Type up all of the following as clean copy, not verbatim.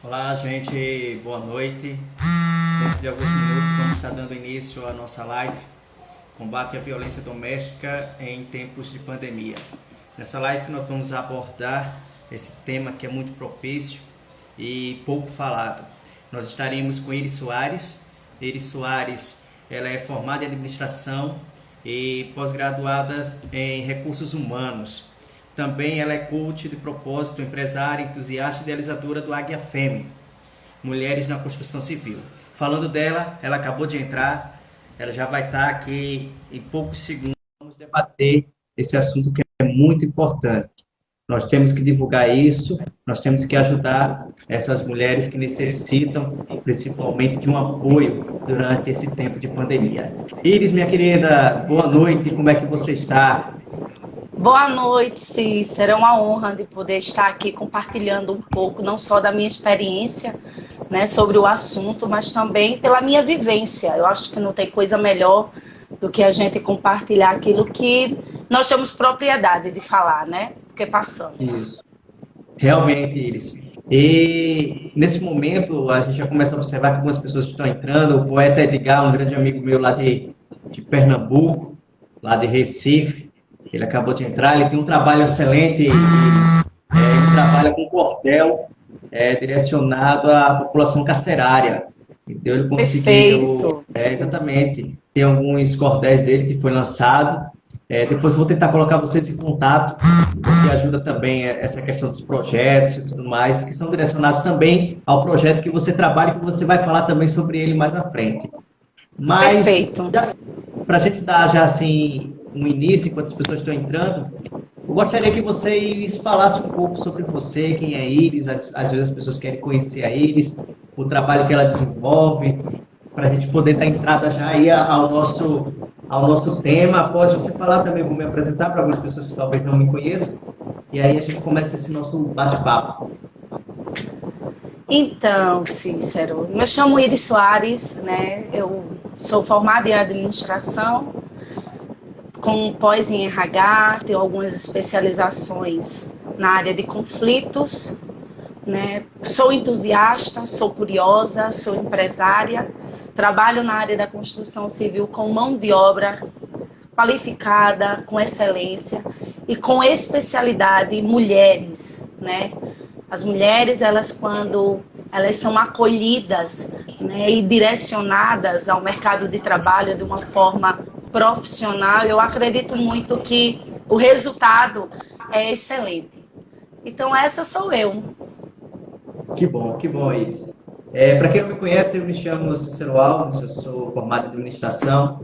Olá, gente, boa noite. Dentro de alguns minutos vamos estar dando início à nossa live Combate à Violência Doméstica em Tempos de Pandemia. Nessa live nós vamos abordar esse tema que é muito propício e pouco falado. Nós estaremos com Iris Soares. Iris Soares, ela é formada em administração e pós-graduada em recursos humanos. Também ela é coach de propósito, empresária, entusiasta e idealizadora do Águia Fêmea, Mulheres na Construção Civil. Falando dela, ela acabou de entrar, ela já vai estar aqui em poucos segundos. Vamos debater esse assunto que é muito importante. Nós temos que divulgar isso, nós temos que ajudar essas mulheres que necessitam, principalmente, de um apoio durante esse tempo de pandemia. Iris, minha querida, boa noite, como é que você está? Boa noite, Cícero. É uma honra de poder estar aqui compartilhando um pouco, não só da minha experiência, né, sobre o assunto, mas também pela minha vivência. Eu acho que não tem coisa melhor do que a gente compartilhar aquilo que nós temos propriedade de falar, né? Porque passamos. Isso. Realmente, Iris. E nesse momento a gente já começa a observar que algumas pessoas estão entrando. O poeta Edgar, um grande amigo meu lá de Pernambuco, lá de Recife, ele acabou de entrar. Ele tem um trabalho excelente, ele trabalha com cordel direcionado à população carcerária. Então ele conseguiu, Perfeito. exatamente, tem alguns cordéis dele que foi lançado. Depois vou tentar colocar vocês em contato, que ajuda também essa questão dos projetos e tudo mais, que são direcionados também ao projeto que você trabalha e que você vai falar também sobre ele mais à frente. Mas, Perfeito. para a gente dar já assim um início, enquanto as pessoas estão entrando, eu gostaria que vocês falassem um pouco sobre você, quem é Iris, às vezes as pessoas querem conhecer a Iris, o trabalho que ela desenvolve, para a gente poder dar entrada já aí ao nosso tema. Após você falar também, vou me apresentar para algumas pessoas que talvez não me conheçam, e aí a gente começa esse nosso bate-papo. Então, Cícero, me chamo Iris Soares, né? Eu sou formada em administração, com pós em RH, tenho algumas especializações na área de conflitos, né? Sou entusiasta, sou curiosa, sou empresária, trabalho na área da construção civil com mão de obra qualificada, com excelência e com especialidade mulheres, né? As mulheres, elas quando elas são acolhidas, né, e direcionadas ao mercado de trabalho de uma forma profissional, eu acredito muito que o resultado é excelente. Então essa sou eu. Que bom, Iris. Para quem não me conhece, eu me chamo Cícero Alves, eu sou formado em administração,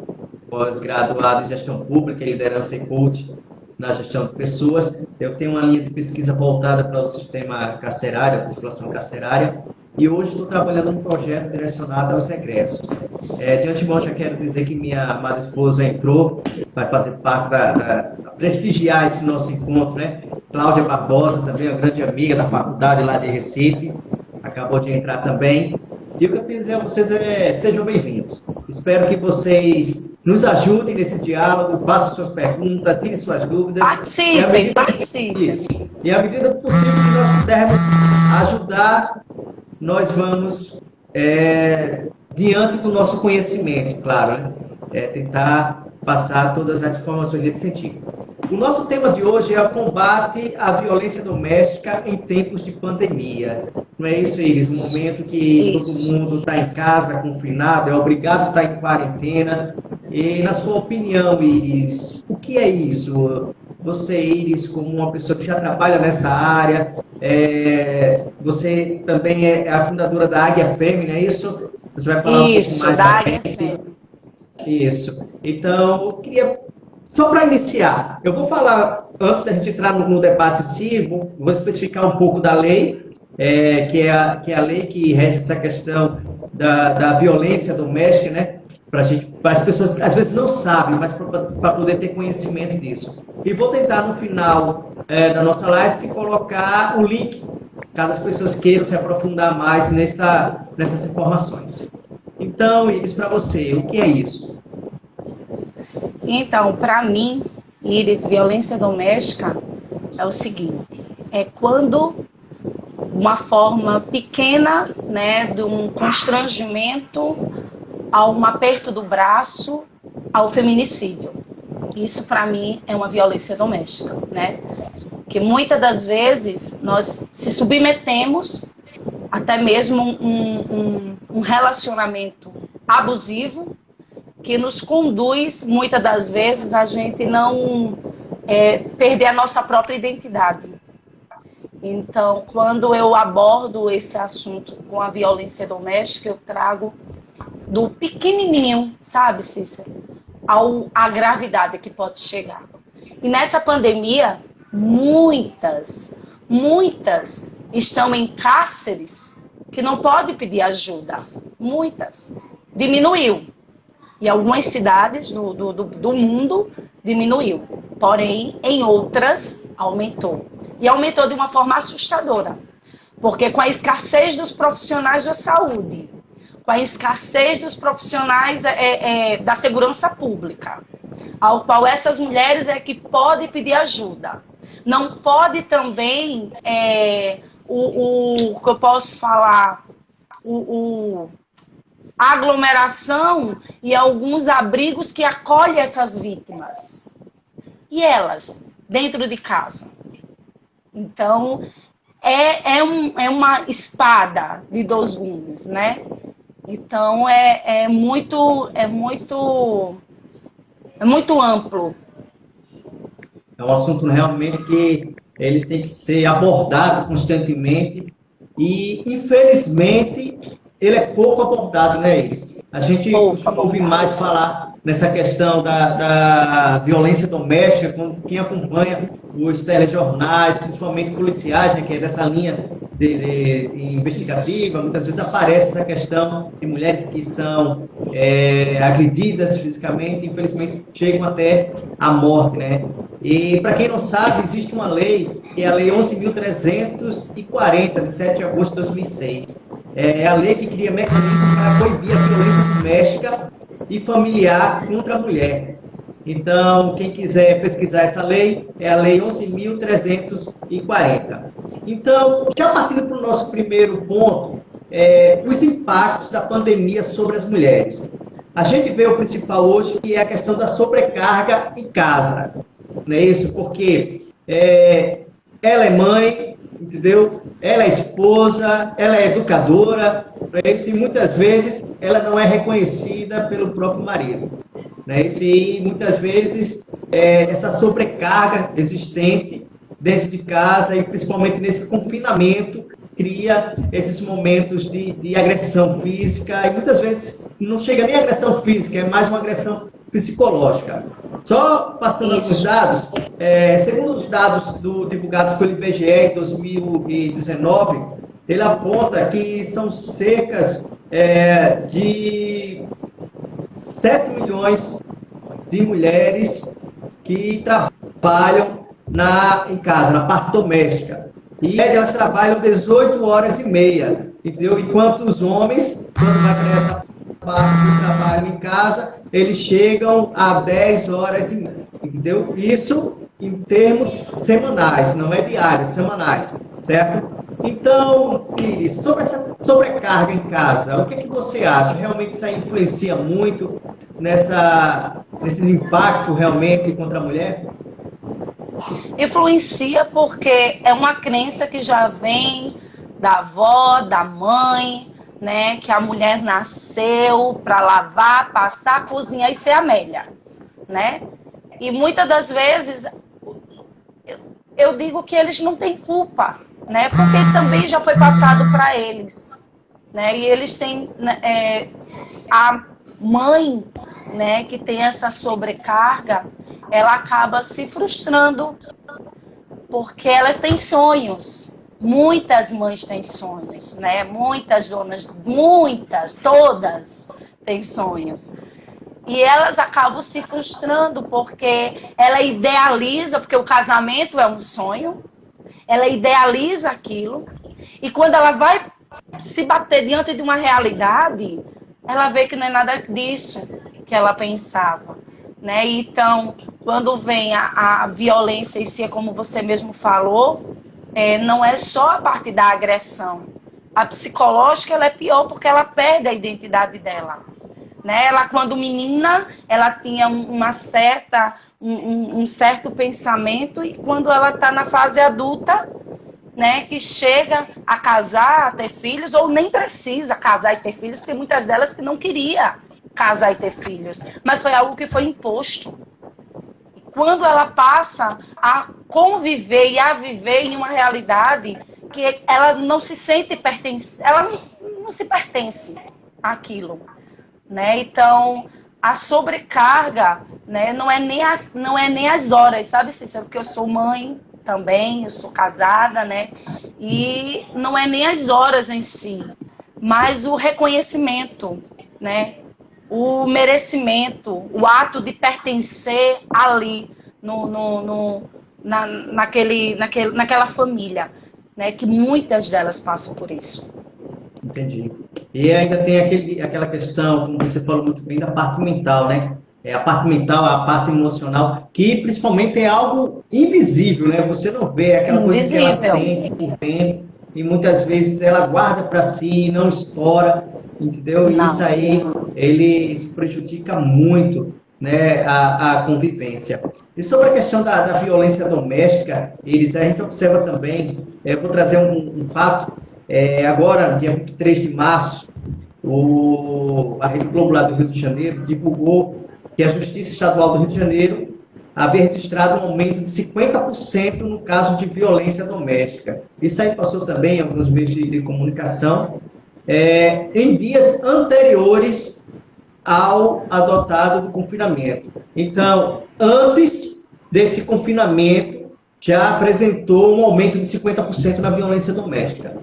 pós-graduado em gestão pública, liderança e coach na gestão de pessoas. Eu tenho uma linha de pesquisa voltada para o sistema carcerário, a população carcerária, e hoje estou trabalhando num projeto direcionado aos egressos. De antemão, já quero dizer que minha amada esposa entrou, vai fazer parte prestigiar esse nosso encontro, né? Cláudia Barbosa, também uma grande amiga da faculdade lá de Recife, acabou de entrar também. E o que eu tenho a dizer a vocês sejam bem-vindos. Espero que vocês nos ajudem nesse diálogo, façam suas perguntas, tirem suas dúvidas. Participem, participem. Isso. E à medida do possível que nós pudermos ajudar, nós vamos diante do nosso conhecimento, claro, né? Tentar passar todas as informações nesse sentido. O nosso tema de hoje é o combate à violência doméstica em tempos de pandemia. Não é isso, Iris? Um momento que todo mundo está em casa, confinado, é obrigado a estar em quarentena. E, na sua opinião, Iris, o que é isso? Você, Iris, como uma pessoa que já trabalha nessa área, você também é a fundadora da Águia Fêmea, é isso? Você vai falar um pouco Isso, mais da da área frente. Isso. Então, eu queria, só para iniciar, eu vou falar, antes da gente entrar no debate em si, vou especificar um pouco da lei, que é a lei que rege essa questão da violência doméstica, né? Para as pessoas às vezes não sabem, mas para poder ter conhecimento disso. E vou tentar no final da nossa live colocar um link, caso as pessoas queiram se aprofundar mais nessas informações. Então, Iris, para você, o que é isso? Então, para mim, Iris, violência doméstica é o seguinte: é quando uma forma pequena, né, de um constrangimento a um aperto do braço ao feminicídio. Isso, para mim, é uma violência doméstica, né? Que muitas das vezes nós se submetemos até mesmo um relacionamento abusivo que nos conduz, muitas das vezes, a gente não perder a nossa própria identidade. Então, quando eu abordo esse assunto com a violência doméstica, eu trago do pequenininho, sabe, Cícero, à gravidade que pode chegar. E nessa pandemia, muitas estão em cárceres que não podem pedir ajuda. Muitas. Diminuiu. Em algumas cidades do mundo, diminuiu. Porém, em outras, aumentou. E aumentou de uma forma assustadora. Porque com a escassez dos profissionais da saúde, com a escassez dos profissionais da segurança pública, ao qual essas mulheres é que podem pedir ajuda. Não pode também, o que eu posso falar, a aglomeração e alguns abrigos que acolhem essas vítimas. E elas, dentro de casa. Então, é uma espada de dois gumes, né? Então, é muito amplo. É um assunto realmente que ele tem que ser abordado constantemente e, infelizmente, ele é pouco abordado, né, Iris? A gente costuma ouvir mais falar nessa questão da violência doméstica, quando quem acompanha os telejornais, principalmente policiais, né, que é dessa linha de investigativa, muitas vezes aparece essa questão de mulheres que são agredidas fisicamente, infelizmente chegam até a morte, né? E para quem não sabe, existe uma lei, que é a Lei 11.340, de 7 de agosto de 2006. É a lei que cria mecanismos para proibir a violência doméstica e familiar contra a mulher. Então, quem quiser pesquisar essa lei, é a Lei 11.340. Então, já partindo para o nosso primeiro ponto, os impactos da pandemia sobre as mulheres. A gente vê o principal hoje, que é a questão da sobrecarga em casa. Não é isso? Porque ela é mãe, entendeu? Ela é esposa, ela é educadora, não é isso? E muitas vezes ela não é reconhecida pelo próprio marido. Não é isso? E muitas vezes essa sobrecarga existente dentro de casa, e principalmente nesse confinamento, cria esses momentos de agressão física, e muitas vezes não chega nem agressão física, é mais uma agressão psicológica. Só passando os dados, segundo os dados divulgados pelo IBGE em 2019, ele aponta que são cerca de 7 milhões de mulheres que trabalham em casa, na parte doméstica. E elas trabalham 18 horas e meia, entendeu? Enquanto os homens, quando vai para essa parte do trabalho em casa, eles chegam a 10 horas e meia, entendeu? Isso em termos semanais, não é diários, semanais, certo? Então, Iris, sobre essa sobrecarga em casa, o que você acha? Realmente isso aí influencia muito nesses impactos realmente contra a mulher? Influencia porque é uma crença que já vem da avó, da mãe, né? Que a mulher nasceu para lavar, passar, cozinhar e ser Amélia, né? E muitas das vezes eu digo que eles não têm culpa, né? Porque também já foi passado para eles, né? E eles têm a mãe, né? Que tem essa sobrecarga, ela acaba se frustrando porque ela tem sonhos. Muitas mães têm sonhos, né? Muitas donas, todas têm sonhos. E elas acabam se frustrando porque ela idealiza, porque o casamento é um sonho, ela idealiza aquilo, e quando ela vai se bater diante de uma realidade, ela vê que não é nada disso que ela pensava, né? Então, quando vem a violência em si, como você mesmo falou, não é só a parte da agressão. A psicológica, ela é pior porque ela perde a identidade dela. Né? Ela, quando menina, ela tinha um certo pensamento, e quando ela está na fase adulta, né, que chega a casar, a ter filhos, ou nem precisa casar e ter filhos, tem muitas delas que não queria casar e ter filhos, mas foi algo que foi imposto. Quando ela passa a conviver e a viver em uma realidade que ela não se sente pertence, ela não se pertence àquilo, né? Então, a sobrecarga, né, não é nem as horas, sabe, Cícero? Porque eu sou mãe também, eu sou casada, né? E não é nem as horas em si, mas o reconhecimento, né? O merecimento, o ato de pertencer ali naquela família, né? Que muitas delas passam por isso. Entendi. E ainda tem aquela questão, como você falou muito bem, da parte mental, né? A parte mental, a parte emocional, que principalmente é algo invisível, né? Você não vê aquela coisa que ela sente por dentro, e muitas vezes ela guarda para si, não estoura, entendeu? E isso aí, ele prejudica muito, né, a convivência. E sobre a questão da violência doméstica, a gente observa também, eu vou trazer um fato. Agora, dia 23 de março, a Rede Globo lá do Rio de Janeiro divulgou que a Justiça Estadual do Rio de Janeiro havia registrado um aumento de 50% no caso de violência doméstica. Isso aí passou também em alguns meios de comunicação, em dias anteriores ao adotado do confinamento. Então, antes desse confinamento, já apresentou um aumento de 50% na violência doméstica.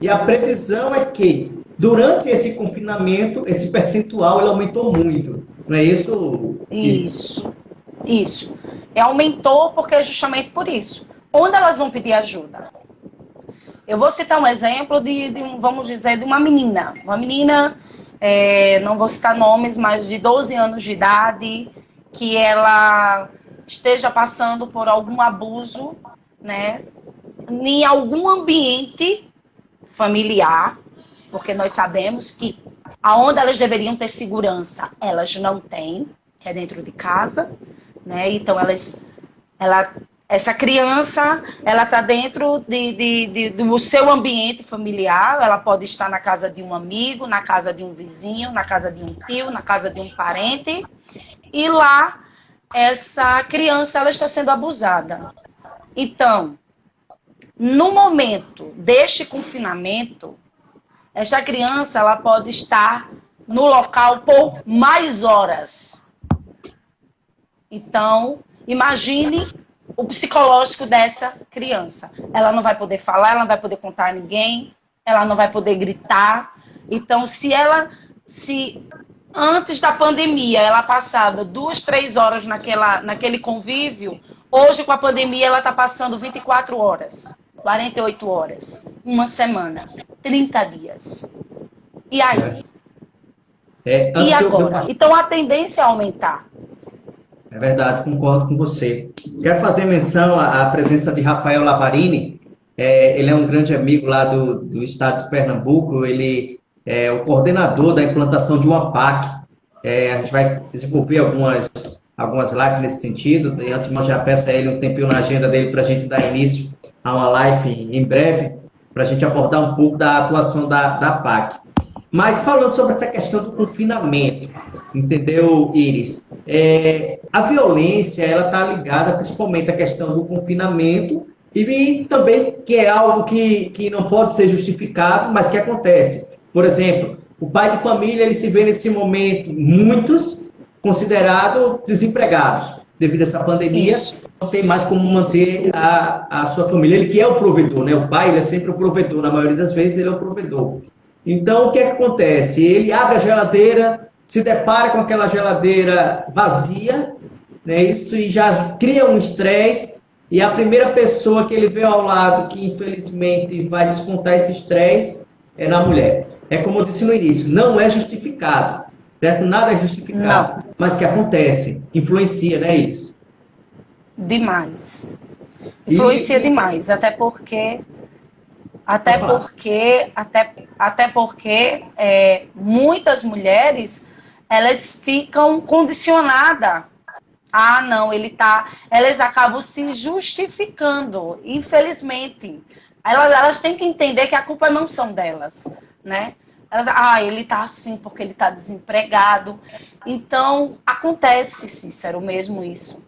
E a previsão é que, durante esse confinamento, esse percentual ele aumentou muito. Não é isso? Isso. Aumentou porque justamente por isso. Onde elas vão pedir ajuda? Eu vou citar um exemplo vamos dizer, de uma menina. Uma menina, não vou citar nomes, mas de 12 anos de idade, que ela esteja passando por algum abuso, né, em algum ambiente familiar, porque nós sabemos que aonde elas deveriam ter segurança, elas não têm, que é dentro de casa, né? Então essa criança, ela está dentro do seu ambiente familiar, ela pode estar na casa de um amigo, na casa de um vizinho, na casa de um tio, na casa de um parente, e lá essa criança ela está sendo abusada. Então, no momento deste confinamento, esta criança ela pode estar no local por mais horas. Então, imagine o psicológico dessa criança. Ela não vai poder falar, ela não vai poder contar a ninguém, ela não vai poder gritar. Então, se antes da pandemia ela passava 2, 3 horas naquele convívio, hoje com a pandemia ela está passando 24 horas. 48 horas, uma semana, 30 dias. E aí? E agora? Então a tendência é aumentar. É verdade, concordo com você. Quero fazer menção à presença de Rafael Lavarini. Ele é um grande amigo lá do estado de Pernambuco. Ele é o coordenador da implantação de uma PAC. A gente vai desenvolver algumas lives nesse sentido. De antemão já peço a ele um tempinho na agenda dele para a gente dar início a uma live em breve, para a gente abordar um pouco da atuação da PAC. Mas falando sobre essa questão do confinamento, entendeu, Iris? A violência, ela está ligada principalmente à questão do confinamento e também que é algo que não pode ser justificado, mas que acontece. Por exemplo, o pai de família, ele se vê nesse momento, muitos considerados desempregados devido a essa pandemia. Isso. Não tem mais como manter a sua família. Ele que é o provedor, né? O pai, ele é sempre o provedor. Na maioria das vezes, ele é o provedor. Então, o que é que acontece? Ele abre a geladeira, se depara com aquela geladeira vazia, né? Isso e já cria um estresse. E a primeira pessoa que ele vê ao lado que, infelizmente, vai descontar esse estresse é na mulher. É como eu disse no início, não é justificado. Certo? Nada é justificado. Não. Mas o que acontece? Influencia, não é isso? Demais. Influencia demais, até porque muitas mulheres, elas ficam condicionadas. Ah, não, elas acabam se justificando, infelizmente. Elas têm que entender que a culpa não são delas, né? Ele tá assim porque ele tá desempregado. Então, acontece, Cícero, mesmo isso.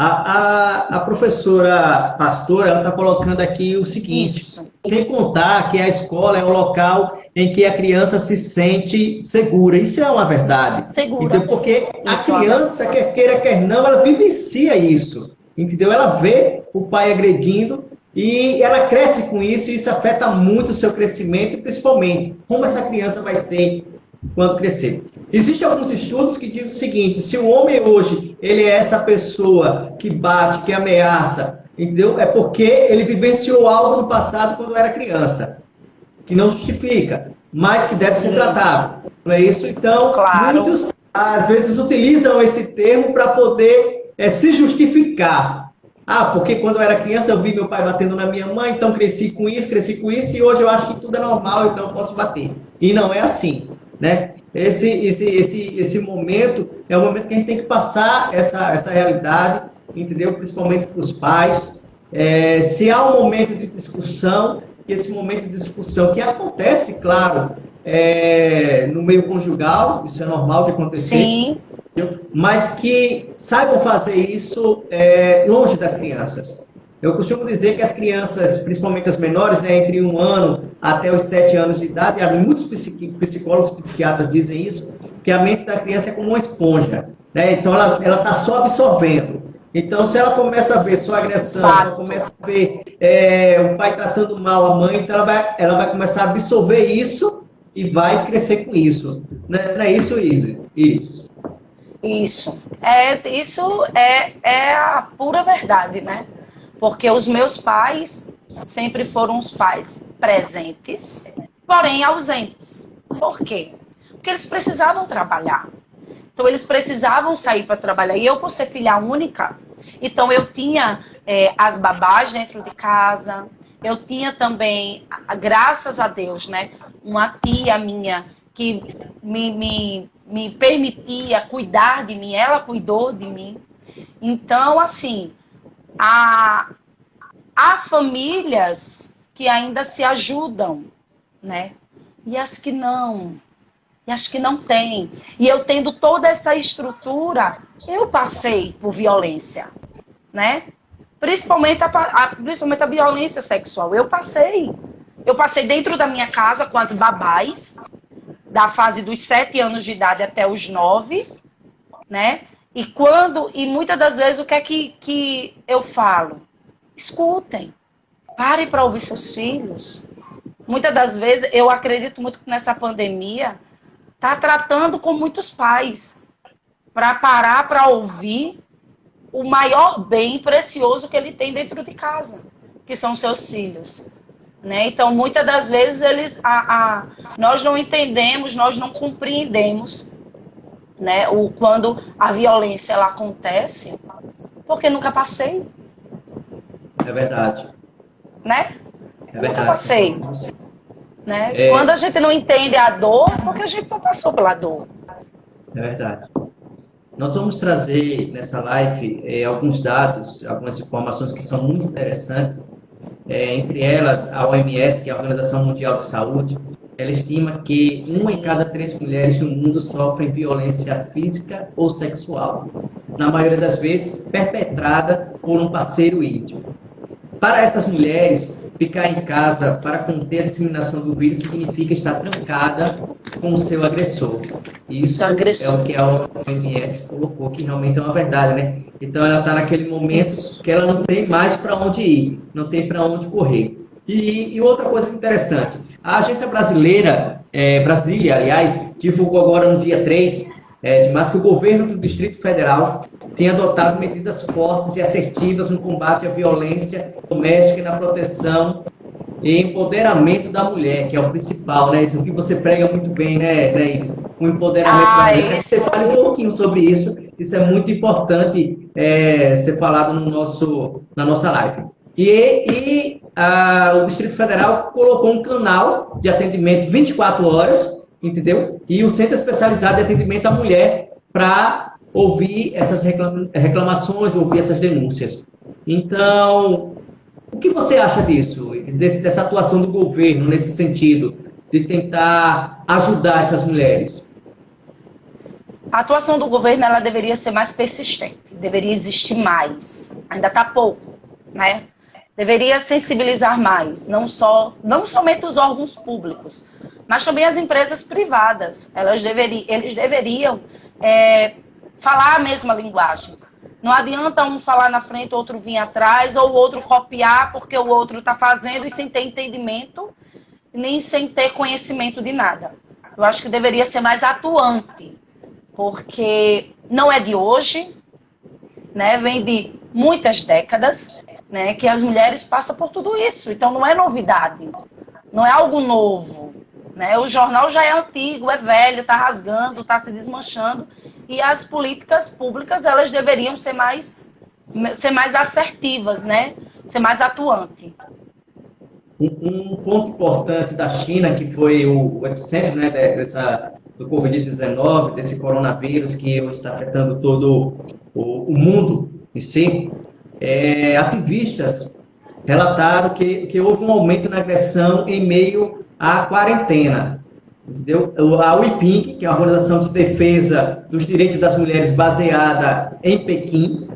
A professora pastora, ela está colocando aqui o seguinte, Isso. sem contar que a escola é o local em que a criança se sente segura. Isso é uma verdade. Segura. Então, porque a Isso é uma criança, quer queira, quer não, ela vivencia isso. Entendeu? Ela vê o pai agredindo e ela cresce com isso e isso afeta muito o seu crescimento e principalmente como essa criança vai ser quando crescer. Existem alguns estudos que dizem o seguinte: se o homem hoje ele é essa pessoa que bate, que ameaça, entendeu? É porque ele vivenciou algo no passado quando era criança, que não justifica, mas que deve ser tratado. Não é isso? Então, Claro. muitos às vezes utilizam esse termo para poder se justificar. Ah, porque quando eu era criança eu vi meu pai batendo na minha mãe, então cresci com isso, e hoje eu acho que tudo é normal, então eu posso bater. E não é assim, né? Esse momento é o momento que a gente tem que passar essa realidade, entendeu? Principalmente para os pais. Se há um momento de discussão, que esse momento de discussão que acontece, claro, no meio conjugal, isso é normal de acontecer. Sim. Mas que saibam fazer isso longe das crianças. Eu costumo dizer que as crianças, principalmente as menores, né, entre 1 ano até os 7 anos de idade, muitos psicólogos, psiquiatras dizem isso, que a mente da criança é como uma esponja, né? Então ela está só absorvendo. Então, se ela começa a ver sua agressão, se ela começa a ver o pai tratando mal a mãe, então ela vai começar a absorver isso e vai crescer com isso. Não é isso, Izzy? Isso. Isso é a pura verdade, né? Porque os meus pais sempre foram os pais presentes, porém ausentes. Por quê? Porque eles precisavam trabalhar. Então, eles precisavam sair para trabalhar. E eu, por ser filha única, então eu tinha as babás dentro de casa. Eu tinha também, graças a Deus, né, uma tia minha que me permitia cuidar de mim. Ela cuidou de mim. Então, assim, há famílias que ainda se ajudam, né? E as que não têm. E eu tendo toda essa estrutura, eu passei por violência, né? Principalmente a violência sexual. Eu passei dentro da minha casa com as babás, da fase dos 7 anos de idade até os 9, né? E muitas das vezes o que é que eu falo? Escutem, parem para ouvir seus filhos. Muitas das vezes, eu acredito muito que nessa pandemia está tratando com muitos pais para parar para ouvir o maior bem precioso que ele tem dentro de casa, que são seus filhos. Né? Então, muitas das vezes, nós não entendemos, nós não compreendemos, né, quando a violência ela acontece, porque nunca passei. É verdade. Né? É verdade. Nunca passei. Né? Quando a gente não entende a dor, porque a gente não passou pela dor. É verdade. Nós vamos trazer nessa live alguns dados, algumas informações que são muito interessantes. Entre elas, a OMS, que é a Organização Mundial de Saúde, ela estima que 1 em cada 3 mulheres no mundo sofrem violência física ou sexual, na maioria das vezes perpetrada por um parceiro íntimo. Para essas mulheres, ficar em casa para conter a disseminação do vírus significa estar trancada com o seu agressor. Isso é o que a OMS colocou, que realmente é uma verdade, né? Então ela está naquele momento que ela não tem mais para onde ir, não tem para onde correr. E outra coisa interessante, a agência brasileira, Brasília, aliás, divulgou agora no dia 3 de março que o governo do Distrito Federal tem adotado medidas fortes e assertivas no combate à violência doméstica e na proteção e empoderamento da mulher, que é o principal, né? Isso que você prega muito bem, né, Iris? O empoderamento da mulher. Você fale um pouquinho sobre isso, isso é muito importante ser falado na nossa live. O Distrito Federal colocou um canal de atendimento 24 horas, entendeu? E um centro especializado de atendimento à mulher para ouvir essas reclamações, ouvir essas denúncias. Então, o que você acha disso, dessa atuação do governo nesse sentido, de tentar ajudar essas mulheres? A atuação do governo ela deveria ser mais persistente, deveria existir mais. Ainda está pouco, né? Deveria sensibilizar mais, não somente os órgãos públicos, mas também as empresas privadas. Eles deveriam falar a mesma linguagem. Não adianta um falar na frente, o outro vir atrás, ou o outro copiar porque o outro está fazendo e sem ter entendimento, nem sem ter conhecimento de nada. Eu acho que deveria ser mais atuante, porque não é de hoje, né? Vem de muitas décadas, né, que as mulheres passam por tudo isso. Então não é novidade, não é algo novo, né? O jornal já é antigo, é velho, está rasgando, está se desmanchando, e as políticas públicas elas deveriam ser mais assertivas, né? Ser mais atuante. Um ponto importante da China, que foi o epicentro, né, do Covid-19, desse coronavírus que hoje está afetando todo o mundo em si, ativistas relataram que houve um aumento na agressão em meio à quarentena. Entendeu? A UIPINC, que é a Organização de Defesa dos Direitos das Mulheres baseada em Pequim,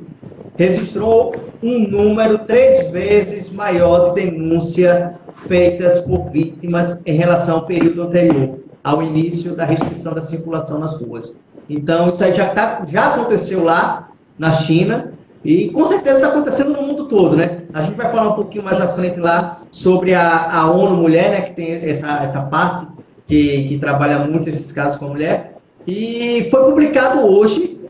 registrou um número 3 vezes maior de denúncias feitas por vítimas em relação ao período anterior, ao início da restrição da circulação nas ruas. Então, isso aí já aconteceu lá na China, e com certeza está acontecendo no mundo todo, né? A gente vai falar um pouquinho mais à frente lá sobre a ONU Mulher, né? Que tem essa parte que trabalha muito esses casos com a mulher. E foi publicado hoje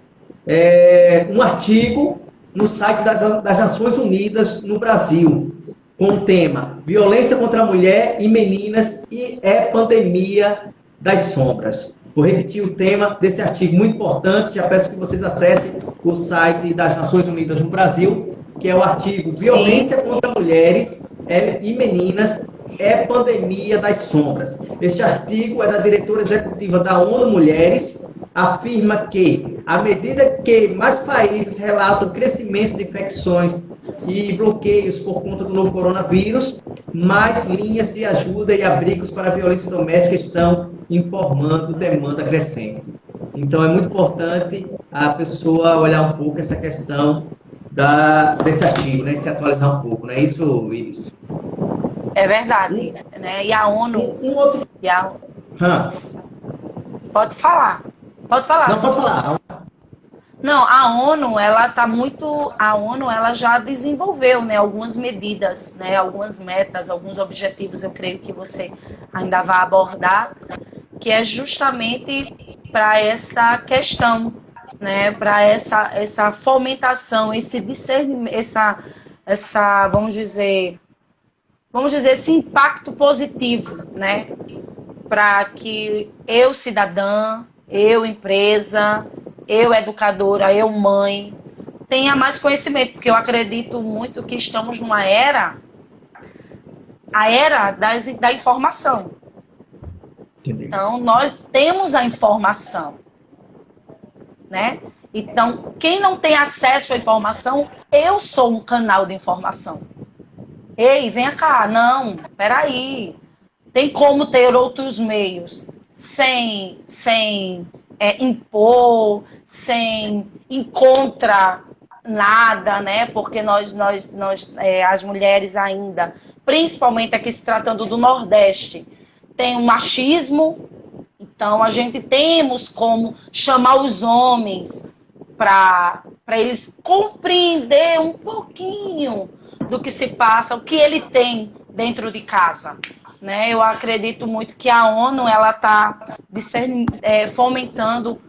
um artigo no site das Nações Unidas no Brasil, com o tema Violência contra a Mulher e Meninas e Pandemia das Sombras. Vou repetir o tema desse artigo muito importante, já peço que vocês acessem o site das Nações Unidas no Brasil, que é o artigo Violência contra Mulheres e Meninas Pandemia das Sombras. Este artigo é da diretora executiva da ONU Mulheres, afirma que, à medida que mais países relatam crescimento de infecções e bloqueios por conta do novo coronavírus, mais linhas de ajuda e abrigos para a violência doméstica estão informando demanda crescente. Então, é muito importante a pessoa olhar um pouco essa questão desse artigo, né? Se atualizar um pouco, não é isso, Iris? É verdade, né? E a ONU... Pode falar. Pode falar. Não, pode falar. Não, a ONU ela já desenvolveu, né, algumas medidas, né, algumas metas, alguns objetivos, eu creio que você ainda vai abordar, que é justamente para essa questão, né, para essa fomentação, esse discernimento, vamos dizer, esse impacto positivo, né, para que eu, cidadã, eu, empresa, eu, educadora, eu, mãe, tenha mais conhecimento, porque eu acredito muito que estamos numa era, a era da informação. Entendi. Então, nós temos a informação, né? Então, quem não tem acesso à informação, eu sou um canal de informação. Ei, vem cá, não, peraí. Tem como ter outros meios sem impor, sem encontrar nada, né? Porque nós as mulheres ainda, principalmente aqui se tratando do Nordeste, tem um machismo. Então a gente temos como chamar os homens para eles compreender um pouquinho do que se passa, o que ele tem dentro de casa. Né? Eu acredito muito que a ONU ela está fomentando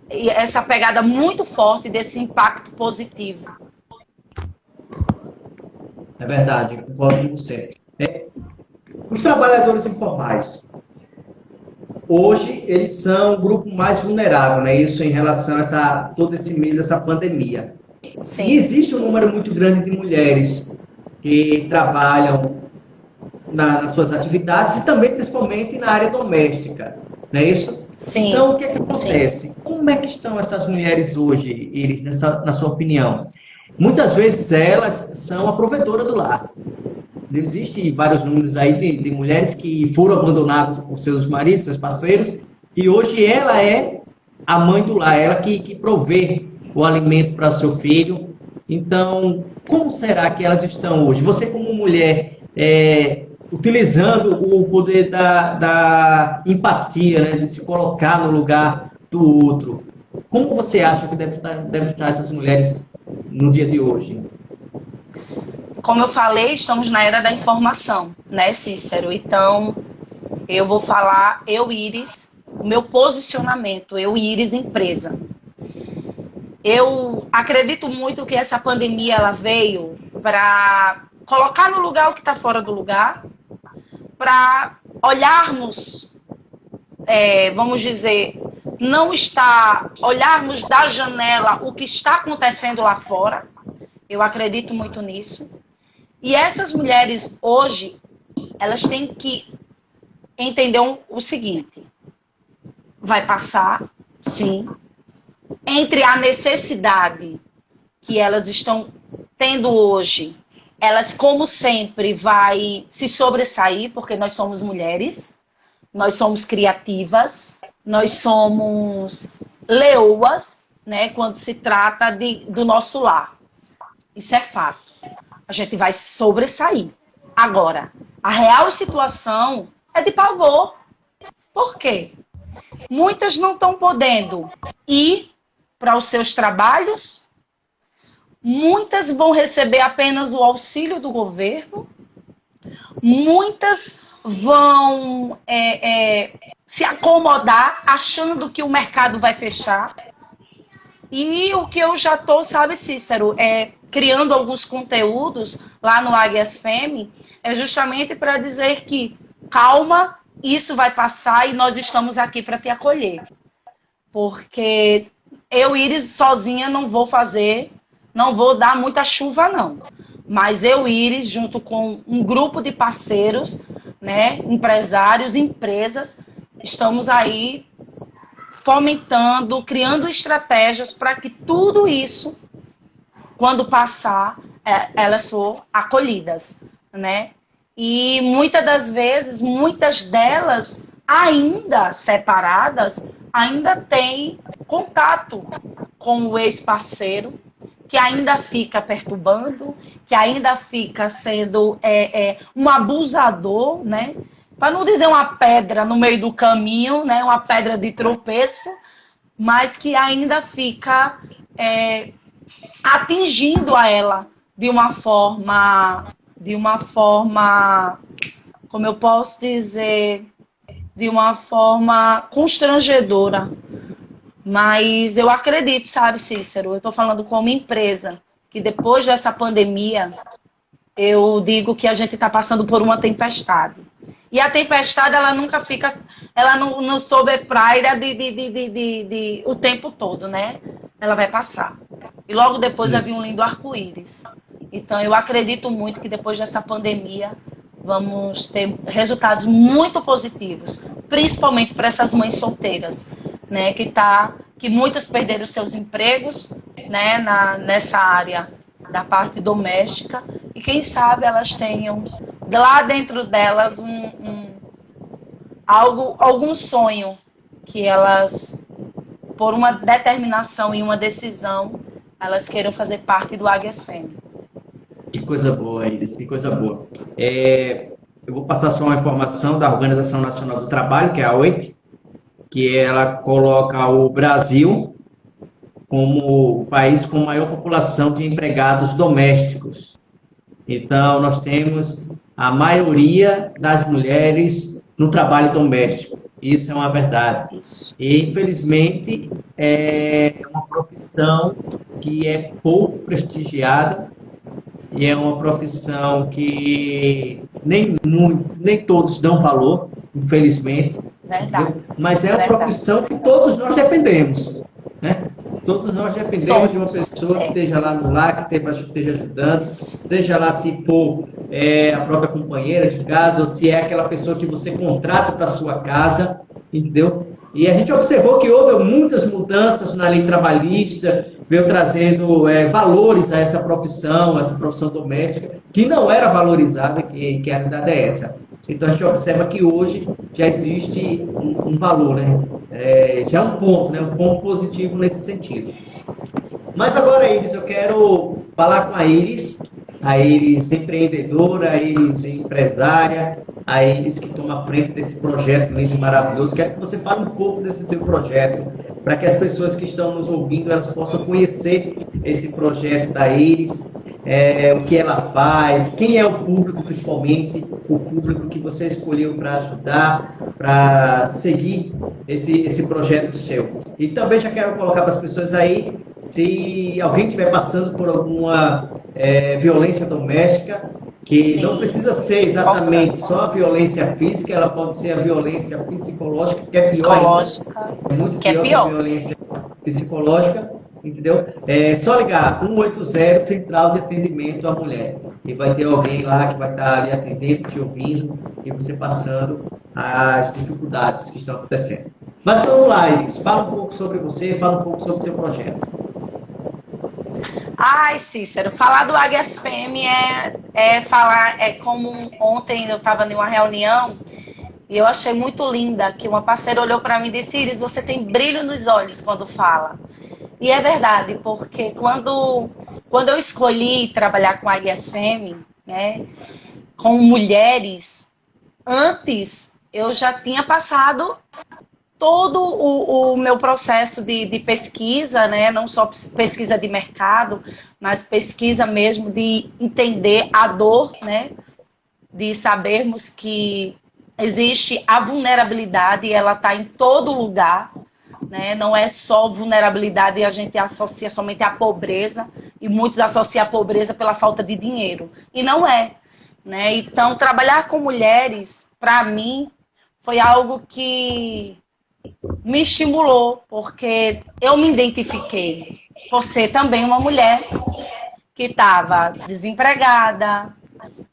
essa pegada muito forte desse impacto positivo. É verdade, concordo com você. Os trabalhadores informais, hoje eles são o grupo mais vulnerável, né? Isso em relação a todo esse meio dessa pandemia. Sim. E existe um número muito grande de mulheres que trabalham nas suas atividades e também, principalmente, na área doméstica, não é isso? Sim. Então, o que é que acontece? Sim. Como é que estão essas mulheres hoje, Iris, na sua opinião? Muitas vezes elas são a provedora do lar. Existem vários números aí de mulheres que foram abandonadas por seus maridos, seus parceiros, e hoje ela é a mãe do lar, ela que provê o alimento para seu filho. Então, como será que elas estão hoje? Você, como mulher, utilizando o poder da empatia, né, de se colocar no lugar do outro, como você acha que deve estar essas mulheres no dia de hoje? Como eu falei, estamos na era da informação, né, Cícero? Então, eu vou falar, eu, Iris, o meu posicionamento, eu, Iris, empresa. Eu acredito muito que essa pandemia ela veio para colocar no lugar o que está fora do lugar, para olharmos, vamos dizer, olharmos da janela o que está acontecendo lá fora. Eu acredito muito nisso. E essas mulheres hoje, elas têm que entender o seguinte: vai passar, sim, entre a necessidade que elas estão tendo hoje, elas, como sempre, vai se sobressair, porque nós somos mulheres, nós somos criativas, nós somos leoas, né, quando se trata do nosso lar. Isso é fato. A gente vai sobressair. Agora, a real situação é de pavor. Por quê? Muitas não estão podendo ir para os seus trabalhos, muitas vão receber apenas o auxílio do governo, muitas vão se acomodar achando que o mercado vai fechar. E o que eu já estou, sabe, Cícero, criando alguns conteúdos lá no Águias Fêmea, é justamente para dizer que calma, isso vai passar e nós estamos aqui para te acolher. Porque eu, Iris, sozinha não vou dar muita chuva, não. Mas eu, Iris, junto com um grupo de parceiros, né, empresários, empresas, estamos aí fomentando, criando estratégias para que tudo isso, quando passar, elas for acolhidas, né? E muitas das vezes, muitas delas, ainda separadas, ainda têm contato com o ex-parceiro, que ainda fica perturbando, que ainda fica sendo um abusador, né? Para não dizer uma pedra no meio do caminho, né? Uma pedra de tropeço, mas que ainda fica atingindo a ela de uma forma, como eu posso dizer, de uma forma constrangedora. Mas eu acredito, sabe, Cícero, eu estou falando como empresa, que depois dessa pandemia, eu digo que a gente está passando por uma tempestade. E a tempestade, ela nunca fica, ela não sobrepraia o tempo todo, né? Ela vai passar. E logo depois vai vir um lindo arco-íris. Então, eu acredito muito que depois dessa pandemia, vamos ter resultados muito positivos, principalmente para essas mães solteiras, né? Que muitas perderam seus empregos, né? Nessa área da parte doméstica. E quem sabe elas tenham lá dentro delas algum sonho que elas, por uma determinação e uma decisão, elas queiram fazer parte do Águias Fêmea. Que coisa boa, Iris, que coisa boa. Eu vou passar só uma informação da Organização Nacional do Trabalho, que é a OIT, que ela coloca o Brasil como o país com maior população de empregados domésticos. Então, nós temos a maioria das mulheres no trabalho doméstico. Isso é uma verdade. E, infelizmente, é uma profissão que é pouco prestigiada e é uma profissão que nem todos dão valor, infelizmente. Verdade. mas é uma profissão que todos nós dependemos, né? Todos nós dependemos de uma pessoa que esteja lá no lar, que esteja ajudando, seja lá se for a própria companheira de casa, ou se é aquela pessoa que você contrata para sua casa, entendeu? E a gente observou que houve muitas mudanças na lei trabalhista, veio trazendo valores a essa profissão doméstica, que não era valorizada, que a realidade é essa. Então a gente observa que hoje já existe um valor, né? Já um ponto, né? Um ponto positivo nesse sentido. Mas agora, Iris, eu quero falar com a Iris empreendedora, a Iris empresária, a Iris que toma frente desse projeto lindo e maravilhoso. Quero que você fale um pouco desse seu projeto, para que as pessoas que estão nos ouvindo, elas possam conhecer esse projeto da Iris, o que ela faz, quem é o público, principalmente, o público que você escolheu para ajudar, para seguir esse projeto seu. E também já quero colocar para as pessoas aí, se alguém estiver passando por alguma violência doméstica, que Sim. não precisa ser exatamente só a violência física, ela pode ser a violência psicológica, que é pior ainda. É muito pior que a violência psicológica, entendeu? É só ligar 180, Central de Atendimento à Mulher. E vai ter alguém lá que vai estar ali atendendo, te ouvindo, e você passando as dificuldades que estão acontecendo. Mas vamos lá, Iris, fala um pouco sobre você, fala um pouco sobre o teu projeto. Ai, Cícero, falar do Águias Fêmea é como ontem eu estava em uma reunião e eu achei muito linda que uma parceira olhou para mim e disse: Iris, você tem brilho nos olhos quando fala. E é verdade, porque quando eu escolhi trabalhar com Águias Fêmea, né, com mulheres, antes eu já tinha passado todo o meu processo de pesquisa, né? Não só pesquisa de mercado, mas pesquisa mesmo de entender a dor, né? De sabermos que existe a vulnerabilidade e ela está em todo lugar, né? Não é só vulnerabilidade e a gente associa somente à pobreza, e muitos associam a pobreza pela falta de dinheiro. E não é, né? Então, trabalhar com mulheres, para mim, foi algo que me estimulou, porque eu me identifiquei por ser também uma mulher que estava desempregada,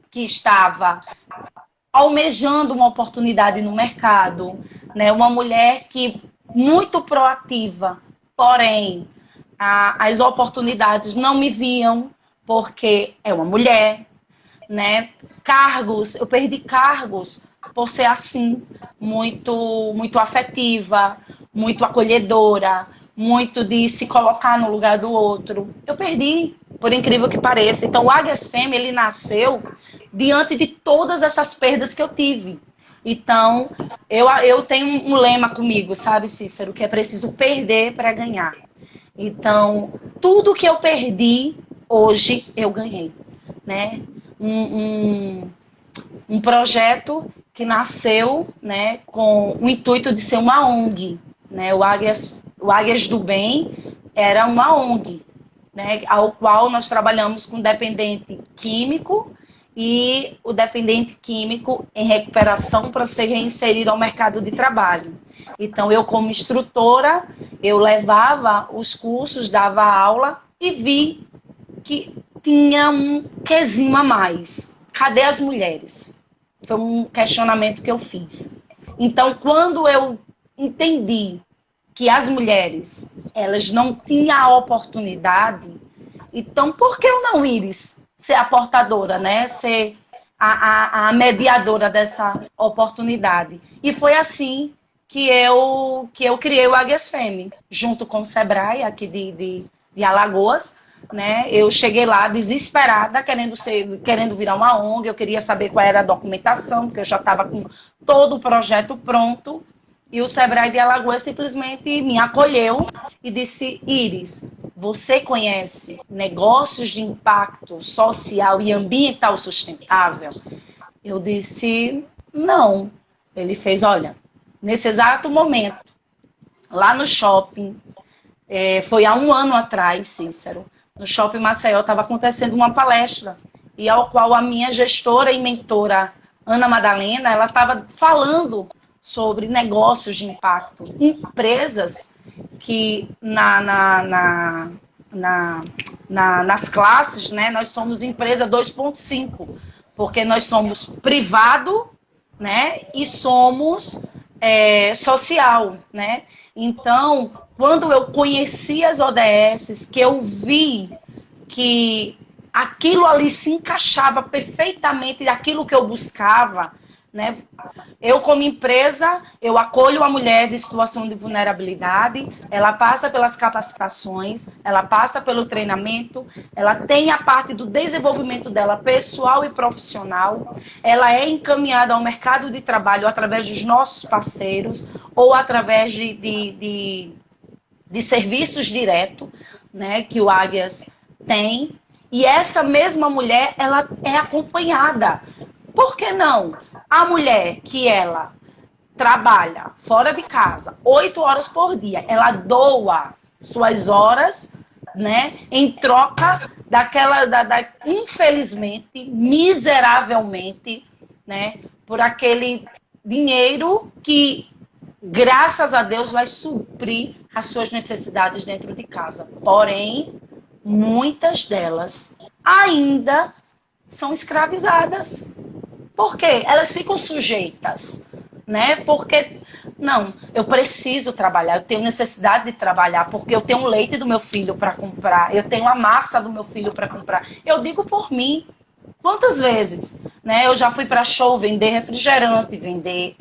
que estava almejando uma oportunidade no mercado, né? Uma mulher que muito proativa, porém as oportunidades não me viam porque é uma mulher, né? Cargos, eu perdi cargos por ser assim, muito afetiva, muito acolhedora, muito de se colocar no lugar do outro. Eu perdi, por incrível que pareça. Então, o Águias Fêmea, ele nasceu diante de todas essas perdas que eu tive. Então, eu tenho um lema comigo, sabe, Cícero, que é preciso perder para ganhar. Então, tudo que eu perdi, hoje eu ganhei, né? Um projeto que nasceu, né, com o intuito de ser uma ONG, né? O Águias do Bem era uma ONG, né, ao qual nós trabalhamos com dependente químico e o dependente químico em recuperação para ser reinserido ao mercado de trabalho. Então, eu como instrutora, eu levava os cursos, dava aula e vi que tinha um quesinho a mais. Cadê as mulheres? Foi um questionamento que eu fiz. Então, quando eu entendi que as mulheres, elas não tinham a oportunidade, então por que eu não, Iris, ser a portadora, né? Ser a mediadora dessa oportunidade? E foi assim que eu criei o Águias Fêmea, junto com o Sebrae, aqui de Alagoas, né? Eu cheguei lá desesperada, querendo virar uma ONG, eu queria saber qual era a documentação, porque eu já estava com todo o projeto pronto, e o Sebrae de Alagoas simplesmente me acolheu e disse: Iris, você conhece negócios de impacto social e ambiental sustentável? Eu disse: não. Ele fez: olha, nesse exato momento, lá no shopping, foi há 1 ano atrás, Cícero, no Shopping Maceió estava acontecendo uma palestra, e ao qual a minha gestora e mentora, Ana Madalena, ela estava falando sobre negócios de impacto, empresas que nas classes, né, nós somos empresa 2.5, porque nós somos privado, né, e somos social, né? Então, quando eu conheci as ODSs, que eu vi que aquilo ali se encaixava perfeitamente naquilo que eu buscava, né? Eu, como empresa, eu acolho a mulher de situação de vulnerabilidade, ela passa pelas capacitações, ela passa pelo treinamento, ela tem a parte do desenvolvimento dela pessoal e profissional, ela é encaminhada ao mercado de trabalho através dos nossos parceiros ou através de serviços diretos, né, que o Águias tem. E essa mesma mulher, ela é acompanhada. Por que não? A mulher que ela trabalha fora de casa 8 horas por dia, ela doa suas horas, né, em troca infelizmente, miseravelmente, né, por aquele dinheiro que, graças a Deus, vai suprir as suas necessidades dentro de casa. Porém, muitas delas ainda são escravizadas. Por quê? Elas ficam sujeitas, né? Porque, não, eu preciso trabalhar, eu tenho necessidade de trabalhar, porque eu tenho o leite do meu filho para comprar, eu tenho a massa do meu filho para comprar. Eu digo por mim, quantas vezes, né? Eu já fui para show vender refrigerante, vender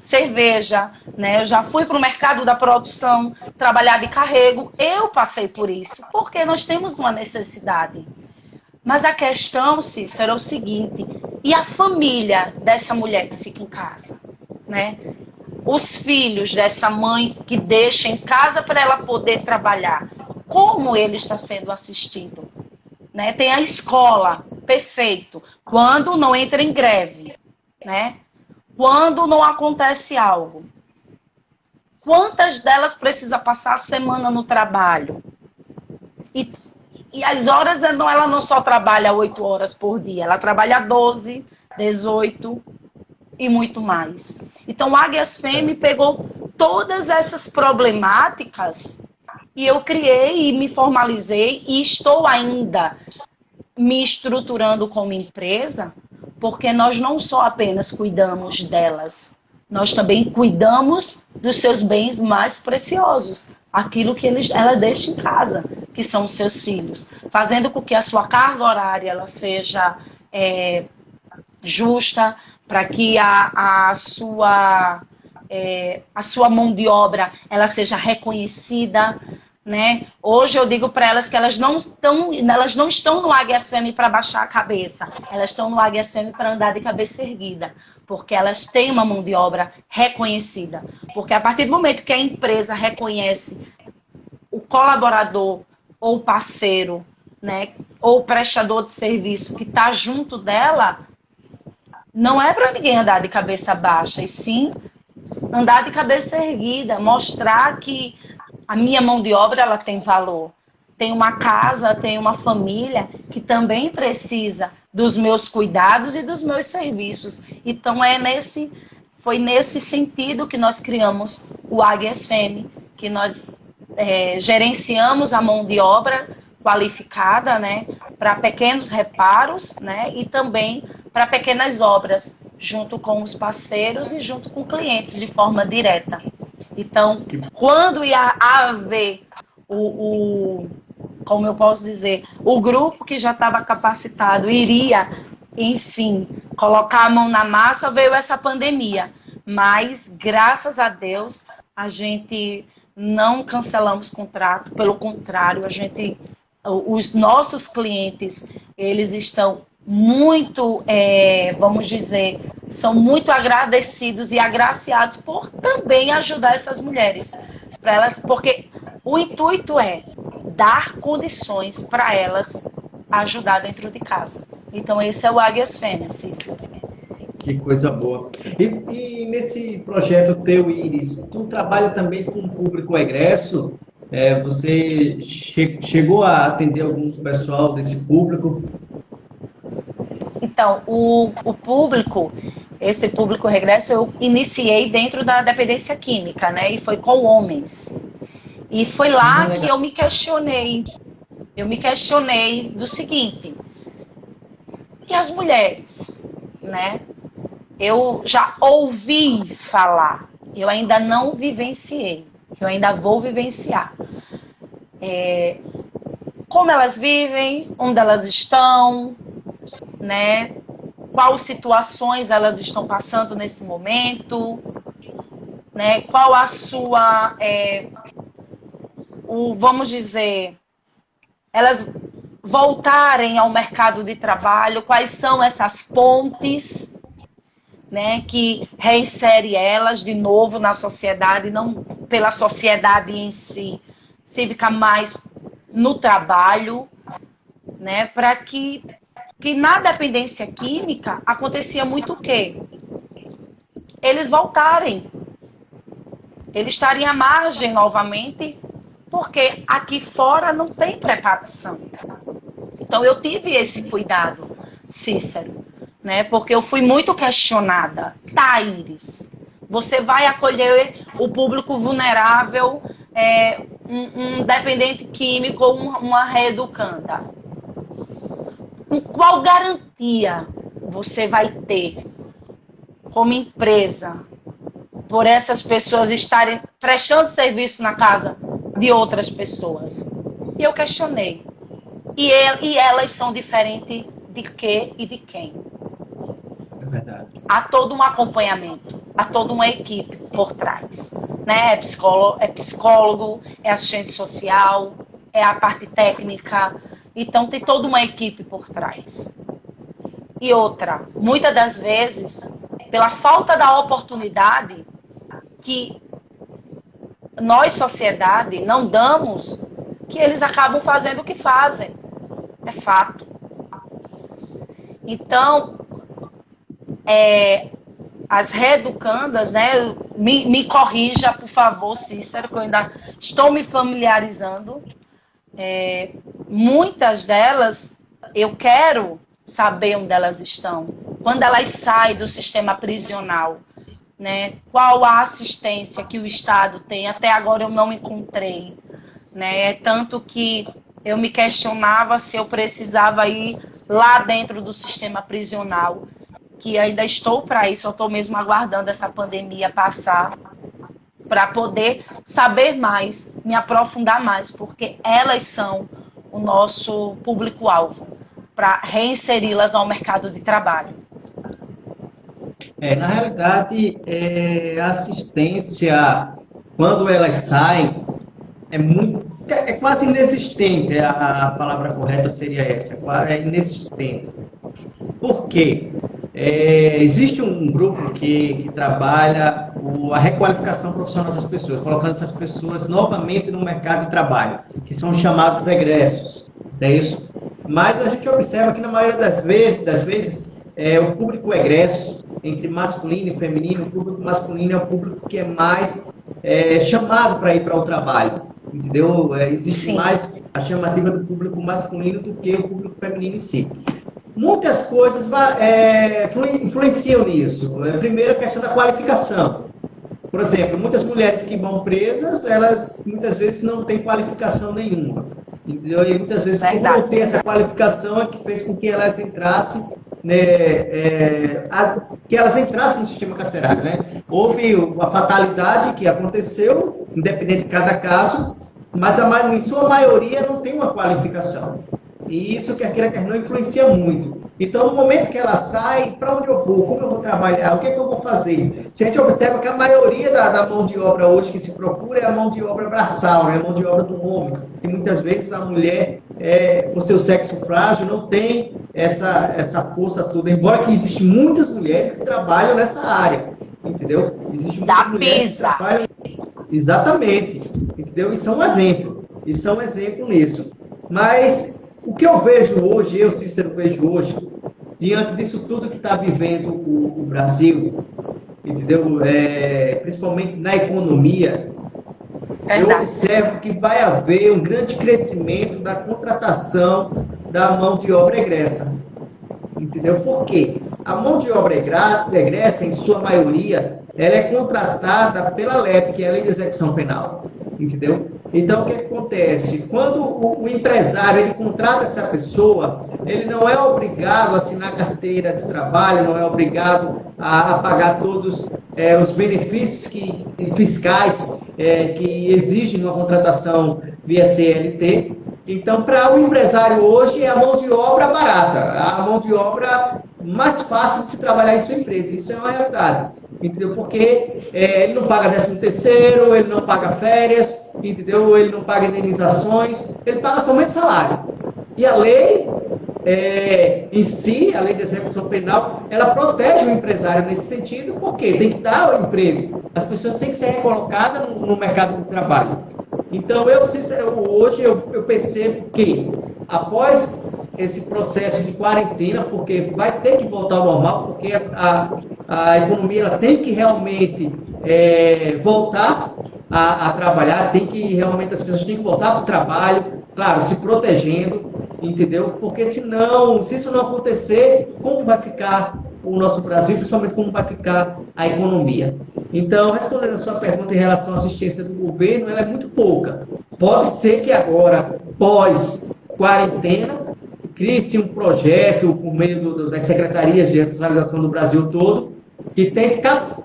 cerveja, né? Eu já fui para o mercado da produção, trabalhar de carrego. Eu passei por isso, porque nós temos uma necessidade. Mas a questão, Cícero, é o seguinte: e a família dessa mulher que fica em casa, né? Os filhos dessa mãe que deixa em casa para ela poder trabalhar, como ele está sendo assistido? Né? Tem a escola, perfeito, quando não entra em greve, né? Quando não acontece algo. Quantas delas precisa passar a semana no trabalho? E as horas, ela não só trabalha 8 horas por dia, ela trabalha 12, 18 e muito mais. Então, o Águias Fêmea pegou todas essas problemáticas e eu criei e me formalizei e estou ainda me estruturando como empresa, porque nós não só apenas cuidamos delas, nós também cuidamos dos seus bens mais preciosos, aquilo que ela deixa em casa, que são os seus filhos, fazendo com que a sua carga horária ela seja justa, para que a sua mão de obra ela seja reconhecida, né? Hoje eu digo para elas que elas não estão no Águias Fêmea para baixar a cabeça, elas estão no Águias Fêmea para andar de cabeça erguida, porque elas têm uma mão de obra reconhecida. Porque a partir do momento que a empresa reconhece o colaborador ou parceiro, né, ou prestador de serviço que está junto dela, não é para ninguém andar de cabeça baixa, e sim andar de cabeça erguida, mostrar que a minha mão de obra ela tem valor. Tem uma casa, tem uma família que também precisa dos meus cuidados e dos meus serviços. Então foi nesse sentido que nós criamos o Águias Fêmea, que nós gerenciamos a mão de obra qualificada, né, para pequenos reparos, né, e também para pequenas obras, junto com os parceiros e junto com clientes de forma direta. Então, quando ia haver como eu posso dizer, o grupo que já estava capacitado iria, enfim, colocar a mão na massa, veio essa pandemia. Mas, graças a Deus, a gente não cancelamos contrato, pelo contrário, os nossos clientes, eles estão muito, vamos dizer, são muito agradecidos e agraciados por também ajudar essas mulheres, para elas, porque o intuito é dar condições para elas ajudar dentro de casa. Então esse é o Águias Fêmea, Cícero. Que coisa boa. E nesse projeto teu, Iris, tu trabalha também com público egresso? Você chegou a atender algum pessoal desse público? Então, o público, esse público regresso eu iniciei dentro da dependência química, né? E foi com homens. E foi lá que eu me questionei. Eu me questionei do seguinte: e as mulheres, né? Eu já ouvi falar, eu ainda não vivenciei, eu ainda vou vivenciar. Como elas vivem, onde elas estão, né? Quais situações elas estão passando nesse momento, né? Qual a sua, vamos dizer, elas voltarem ao mercado de trabalho, quais são essas pontes, né, que reinsere elas de novo na sociedade, não pela sociedade em si, fica mais no trabalho, né, para que na dependência química acontecia muito o quê? Eles voltarem, eles estarem à margem novamente, porque aqui fora não tem preparação. Então eu tive esse cuidado, Cícero, né? Porque eu fui muito questionada. Tá, Iris, você vai acolher o público vulnerável, um dependente químico ou uma reeducanda. Com qual garantia você vai ter como empresa por essas pessoas estarem prestando serviço na casa de outras pessoas? E eu questionei. E elas são diferentes de quê e de quem? É verdade. Há todo um acompanhamento, há toda uma equipe por trás. Né? É psicólogo, é assistente social, é a parte técnica. Então tem toda uma equipe por trás. E outra, muitas das vezes, pela falta da oportunidade que nós, sociedade, não damos, que eles acabam fazendo o que fazem. É fato. Então, as reeducandas, né? Me corrija, por favor, Cícero, que eu ainda estou me familiarizando. Muitas delas, eu quero saber onde elas estão. Quando elas saem do sistema prisional, né? Qual a assistência que o Estado tem? Até agora eu não encontrei. Né? Tanto que eu me questionava se eu precisava ir lá dentro do sistema prisional, que ainda estou para isso, eu estou mesmo aguardando essa pandemia passar, para poder saber mais, me aprofundar mais, porque elas são o nosso público-alvo, para reinseri-las ao mercado de trabalho. Na realidade, a assistência, quando elas saem, é quase inexistente, a palavra correta seria essa, é inexistente. Por quê? Existe um grupo que trabalha a requalificação profissional das pessoas, colocando essas pessoas novamente no mercado de trabalho, que são chamados egressos, não é isso? Mas a gente observa que na maioria das vezes o público egresso, entre masculino e feminino, o público masculino é o público que é mais chamado para ir para o trabalho. Entendeu? Existe Sim. mais a chamativa do público masculino do que o público feminino em si. Muitas coisas influenciam nisso. Primeiro, a questão da qualificação. Por exemplo, muitas mulheres que vão presas, elas muitas vezes não têm qualificação nenhuma. Entendeu? E muitas vezes, por não ter essa qualificação, é que fez com que elas entrassem, que elas entrassem no sistema carcerário. Né? Houve uma fatalidade que aconteceu, independente de cada caso, mas em sua maioria não tem uma qualificação. E isso, quer queira, quer não, influencia muito. Então, no momento que ela sai, para onde eu vou? Como eu vou trabalhar? O que é que eu vou fazer? Se a gente observa que a maioria da mão de obra hoje que se procura é a mão de obra braçal, é a mão de obra do homem. E muitas vezes a mulher, por seu sexo frágil, não tem essa força toda. Embora que existem muitas mulheres que trabalham nessa área, entendeu? Existem muitas mulheres que trabalham... Exatamente, entendeu? E são um exemplo. E são um exemplo nisso. Mas... o que eu vejo hoje, eu, Cícero, vejo hoje, diante disso tudo que está vivendo o Brasil, entendeu? Principalmente na economia, eu observo que vai haver um grande crescimento da contratação da mão de obra egressa. Entendeu? Por quê? A mão de obra egressa, em sua maioria, ela é contratada pela LEP, que é a Lei de Execução Penal, entendeu? Então, o que acontece? Quando o empresário ele contrata essa pessoa, ele não é obrigado a assinar carteira de trabalho, não é obrigado a pagar todos os benefícios fiscais que exigem uma contratação via CLT. Então, para o empresário hoje, é a mão de obra barata, a mão de obra mais fácil de se trabalhar em sua empresa. Isso é uma realidade, entendeu? Porque ele não paga 13º, ele não paga férias, entendeu? Ele não paga indenizações, ele paga somente salário. E a lei em si, a lei de execução penal, ela protege o empresário nesse sentido, porque tem que dar o emprego. As pessoas têm que ser recolocadas no mercado de trabalho. Então, hoje eu percebo que, após esse processo de quarentena, porque vai ter que voltar ao normal, porque a economia ela tem que realmente voltar a trabalhar, tem que realmente as pessoas têm que voltar para o trabalho, claro, se protegendo, entendeu? Porque senão, se isso não acontecer, como vai ficar o nosso Brasil, principalmente como vai ficar a economia? Então, respondendo a sua pergunta em relação à assistência do governo, ela é muito pouca. Pode ser que agora, pós-quarentena, crie-se um projeto por meio das secretarias de ressocialização do Brasil todo, que tente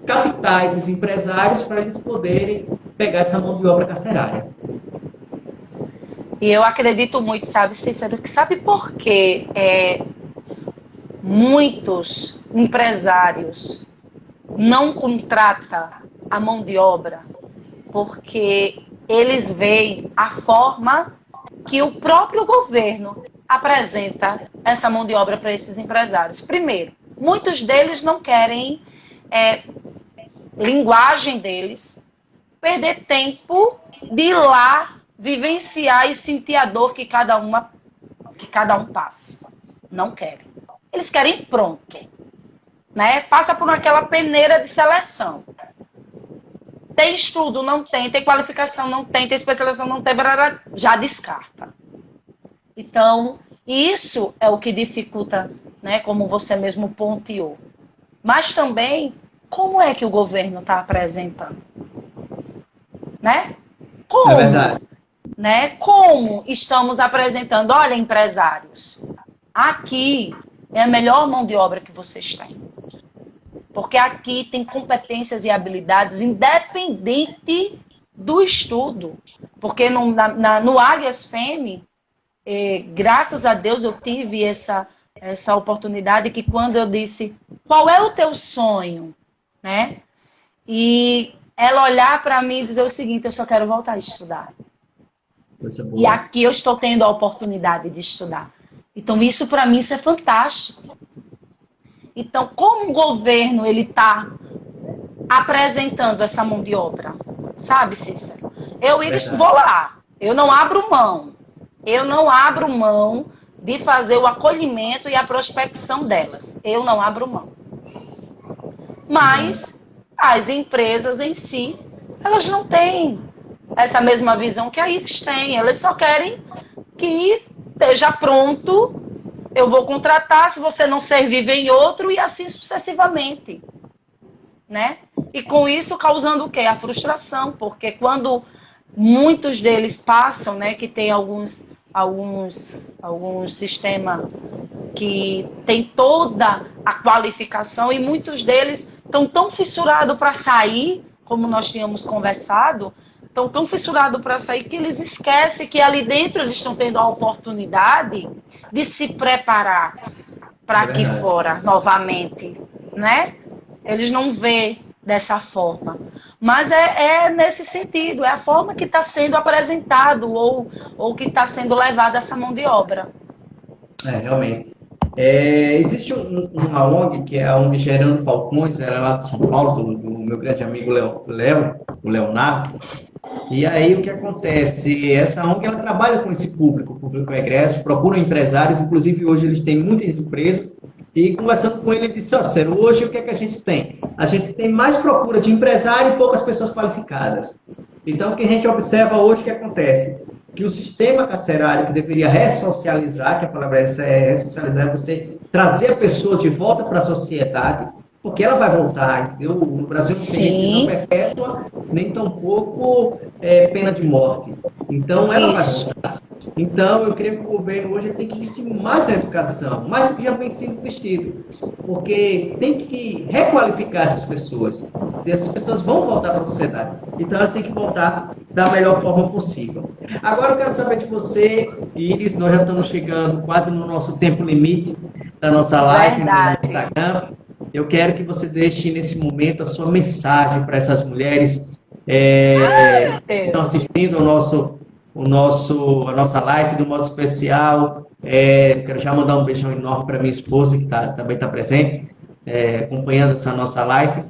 captar esses empresários para eles poderem pegar essa mão de obra carcerária. E eu acredito muito, sabe, Cícero, que sabe por que muitos empresários não contratam a mão de obra? Porque eles veem a forma que o próprio governo apresenta essa mão de obra para esses empresários. Primeiro, muitos deles não querem linguagem deles, perder tempo de ir lá vivenciar e sentir a dor que cada um passa. Não querem. Eles querem pronto, né? Passa por aquela peneira de seleção. Tem estudo? Não tem. Tem qualificação? Não tem. Tem especialização? Não tem. Já descarta. Então, isso é o que dificulta, né? Como você mesmo pontuou. Mas também, como é que o governo está apresentando? Né? Como? É verdade. Né? Como estamos apresentando? Olha, empresários, aqui é a melhor mão de obra que vocês têm. Porque aqui tem competências e habilidades independente do estudo. Porque no Águias Fêmea, graças a Deus eu tive essa oportunidade que quando eu disse, qual é o teu sonho? Né? E ela olhar para mim e dizer o seguinte, eu só quero voltar a estudar. E aqui eu estou tendo a oportunidade de estudar. Então isso para mim isso é fantástico. Então como o governo ele está apresentando essa mão de obra? Sabe, Cícero? Eu vou lá, eu não abro mão. Eu não abro mão de fazer o acolhimento e a prospecção delas. Eu não abro mão. Mas as empresas em si, elas não têm essa mesma visão que a IRIS tem. Elas só querem que esteja pronto, eu vou contratar, se você não servir, vem outro, e assim sucessivamente. Né? E com isso causando o quê? A frustração, porque quando muitos deles passam, né, que tem alguns sistemas que tem toda a qualificação e muitos deles estão tão fissurados para sair, como nós tínhamos conversado, estão tão fissurados para sair que eles esquecem que ali dentro eles estão tendo a oportunidade de se preparar para aqui fora novamente, né? Eles não veem dessa forma. Mas é nesse sentido, é a forma que está sendo apresentado ou que está sendo levada essa mão de obra. Realmente. Existe uma ONG, que é a ONG Gerando Falcões, ela é lá de São Paulo, do meu grande amigo o Leonardo. E aí o que acontece? Essa ONG ela trabalha com esse público egresso, procura empresários, inclusive hoje eles têm muitas empresas. E conversando com ele, ele disse, sério, hoje o que é que a gente tem? A gente tem mais procura de empresário e poucas pessoas qualificadas. Então, o que a gente observa hoje, o que acontece? que o sistema carcerário, que deveria ressocializar, que a palavra essa é ressocializar, é você trazer a pessoa de volta para a sociedade, porque ela vai voltar, entendeu? No Brasil não tem nem prisão perpétua, nem tampouco pena de morte. Então, ela vai voltar. Então, eu creio que o governo hoje tem que investir mais na educação, mais do que já vem sendo investido, porque tem que requalificar essas pessoas. Essas pessoas vão voltar para a sociedade. Então, elas têm que voltar da melhor forma possível. Agora, eu quero saber de você, Iris, nós já estamos chegando quase no nosso tempo limite da nossa live no Instagram. Eu quero que você deixe nesse momento a sua mensagem para essas mulheres que estão assistindo a nossa live do modo especial. Quero já mandar um beijão enorme para minha esposa, que também está presente, acompanhando essa nossa live.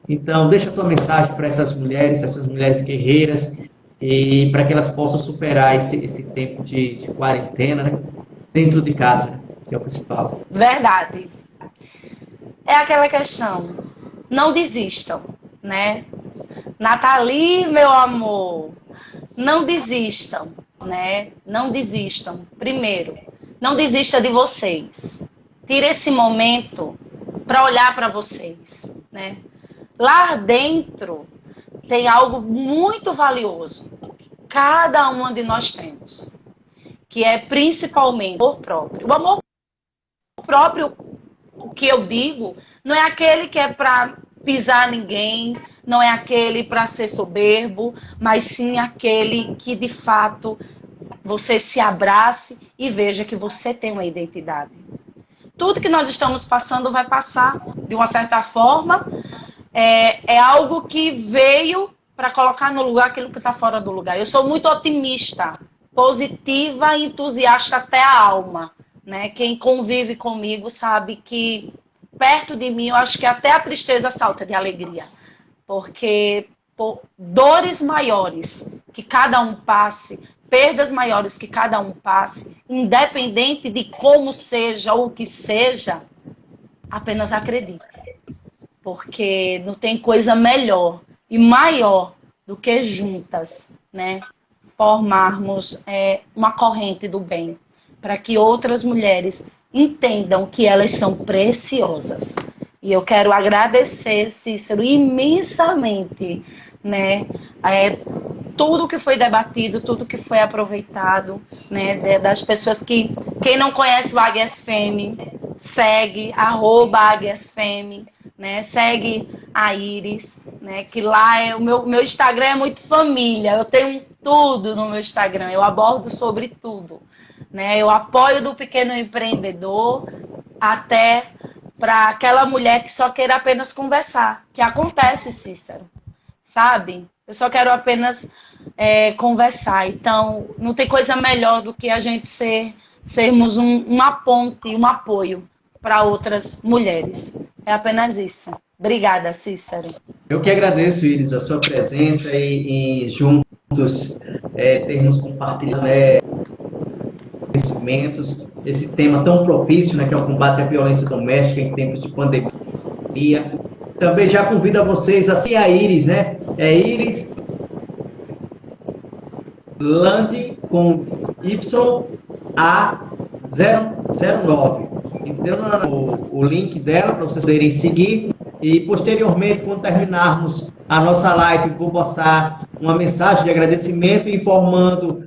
Então, deixa a tua mensagem para essas mulheres guerreiras, e para que elas possam superar esse tempo de quarentena, né, dentro de casa, que é o principal. Verdade. É aquela questão, não desistam, né? Nathalie, meu amor, não desistam, né? Não desistam. Primeiro, não desista de vocês. Tire esse momento para olhar para vocês, né? Lá dentro tem algo muito valioso que cada uma de nós temos, que é principalmente o amor próprio. O amor próprio, o que eu digo, não é aquele que é para pisar ninguém, não é aquele para ser soberbo, mas sim aquele que de fato você se abrace e veja que você tem uma identidade. Tudo que nós estamos passando vai passar, de uma certa forma, é algo que veio para colocar no lugar aquilo que está fora do lugar. Eu sou muito otimista, positiva e entusiasta até a alma, né? Quem convive comigo sabe que perto de mim eu acho que até a tristeza salta de alegria, porque dores maiores que cada um passe, perdas maiores que cada um passe, independente de como seja ou o que seja, apenas acredite. Porque não tem coisa melhor e maior do que juntas, né, formarmos uma corrente do bem, para que outras mulheres entendam que elas são preciosas. E eu quero agradecer, Cícero, imensamente, né, tudo que foi debatido, tudo que foi aproveitado, né, das pessoas que, quem não conhece o Águias Fêmea, segue, @AguiasFêmea, né, segue a Iris, né, que lá o meu Instagram é muito família, eu tenho tudo no meu Instagram, eu abordo sobre tudo, né, eu apoio do pequeno empreendedor até para aquela mulher que só queira apenas conversar, que acontece, Cícero, sabe? Eu só quero apenas conversar. Então, não tem coisa melhor do que a gente sermos uma ponte, um apoio para outras mulheres. É apenas isso. Obrigada, Cícero. Eu que agradeço, Iris, a sua presença e juntos termos compartilhado conhecimentos, esse tema tão propício, né, que é o combate à violência doméstica em tempos de pandemia. Também já convido a vocês a seguir a Iris, né? É Iris Land com YA009. Entendeu? O link dela para vocês poderem seguir. E posteriormente, quando terminarmos a nossa live, vou passar uma mensagem de agradecimento informando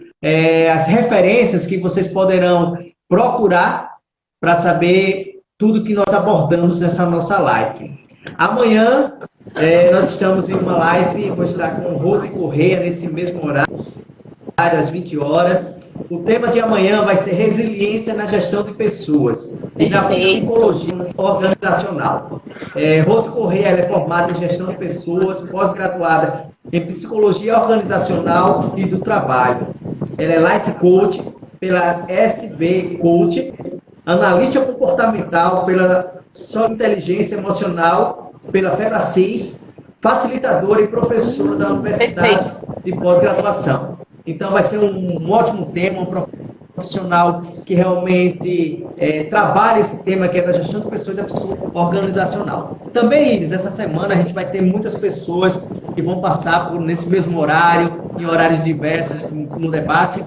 as referências que vocês poderão procurar para saber tudo que nós abordamos nessa nossa live. Amanhã nós estamos em uma live, vou estar com Rose Correia nesse mesmo horário, às 20 horas. O tema de amanhã vai ser resiliência na gestão de pessoas e na psicologia organizacional. Rose Correia é formada em gestão de pessoas, pós-graduada em psicologia organizacional e do trabalho. Ela é life coach pela SB Coach, analista comportamental pela Inteligência Emocional pela Febracis, facilitadora e professora da Universidade de Pós-Graduação. Então vai ser um ótimo tema, um profissional que realmente trabalha esse tema que é da gestão de pessoas e da psicologia organizacional. Também, Iris, essa semana a gente vai ter muitas pessoas que vão passar nesse mesmo horário, em horários diversos no debate.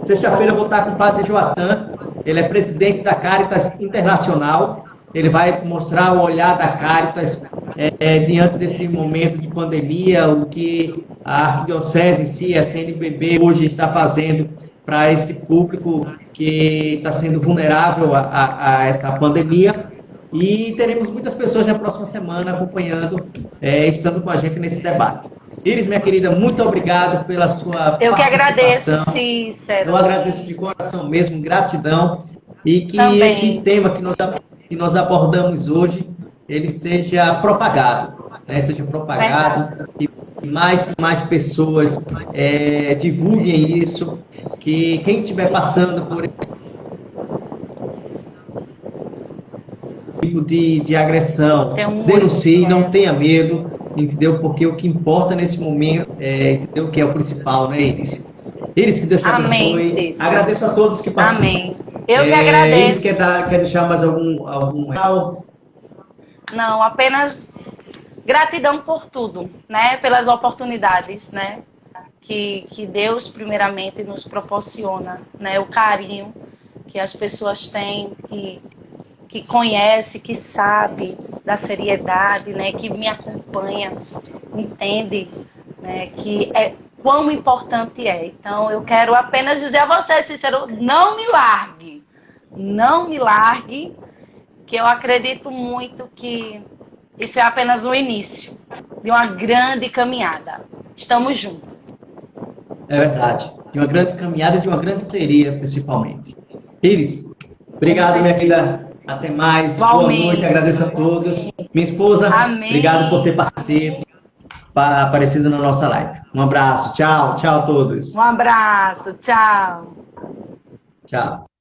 Sexta-feira eu vou estar com o Padre Joatan, ele é presidente da Caritas Internacional. Ele vai mostrar o olhar da Caritas diante desse momento de pandemia, o que a Arquidiocese em si, a CNBB, hoje está fazendo para esse público que está sendo vulnerável a essa pandemia. E teremos muitas pessoas na próxima semana acompanhando, estando com a gente nesse debate. Iris, minha querida, muito obrigado pela sua Eu participação. que agradeço, Cícero. Eu agradeço de coração mesmo, gratidão. E que Também. esse tema que nós abordamos hoje, ele seja propagado, né? Seja propagado, que mais pessoas divulguem isso, que quem estiver passando por tipo de agressão, denuncie, não tenha medo, entendeu? Porque o que importa nesse momento entendeu? Que é o principal, né, Iris? Iris, que Deus te abençoe. Amém, agradeço a todos que participam. Amém. Eu que agradeço. Iris, quer deixar mais algum real? Não, apenas gratidão por tudo, né? Pelas oportunidades, né? Que Deus, primeiramente, nos proporciona, né? O carinho que as pessoas têm, que conhece, que sabe da seriedade, né? Que me acompanha, entende, né? Que quão importante é. Então, eu quero apenas dizer a você, Cícero, não me largue. Não me largue, que eu acredito muito que isso é apenas o início de uma grande caminhada. Estamos juntos. É verdade. De uma grande caminhada e de uma grande parceria, principalmente. Iris, obrigado, minha querida. Até mais. Boa noite. Agradeço a todos. Minha esposa, obrigado por ter aparecido na nossa live. Um abraço. Tchau. Tchau a todos. Um abraço. Tchau. Tchau.